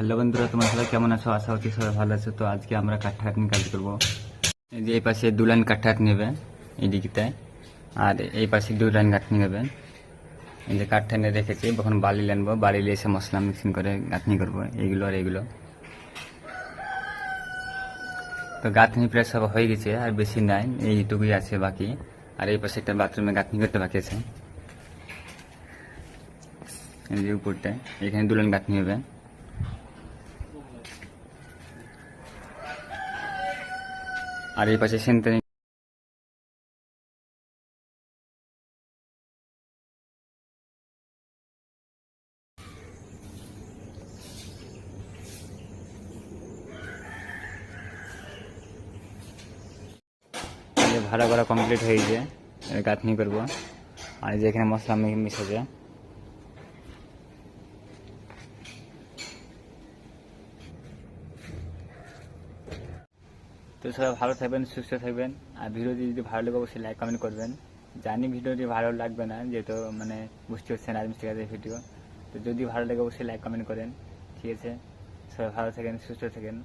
Hello বন্ধুরা, তোমরা সবাই কেমন আছো? আশা করছি সবাই ভালো আছো। তো আজকে আমরা কাঠহাট নিয়ে কাজ করবো। এই যে এই পাশে 2 লাইন কাঠহাট নেবে এই দিকটায়, আর এই পাশে 2 লাইন গাঁথনি নেবে। এই যে কাঠটা নিয়ে রেখেছি, তখন বালি আনবো, বালি নিয়ে এসে মশলা মিক্সিং করে গাঁথনি করবো এইগুলো আর এইগুলো। তো গাঁথনি প্রায় সব হয়ে গেছে, আর বেশি নাই, এইটুকুই আছে বাকি। আর এই পাশে একটা বাথরুমে গাঁথনি করতে বাকি আছে। এই যে উপরটায় এখানে 2 লাইন গাঁথনি হবে। আর এই পাশে সেন্টারিং ভাড়া করা কমপ্লিট হয়ে গেছে, গাঁথনি করবো। আর এই যে এখানে মশলা মিশাবে। তো সবাই ভালো থাকবেন, সুস্থ থাকবেন। আর ভিডিওটি যদি ভালো লাগে অবশ্যই লাইক কমেন্ট করবেন। জানি ভিডিওটি ভালো লাগবে না, যেহেতু মানে বুঝতে পারছেন রাজমিস্ত্রি কাজের ভিডিও। তো যদি ভালো লাগে অবশ্যই লাইক কমেন্ট করেন, ঠিক আছে? সবাই ভালো থাকেন, সুস্থ থাকেন।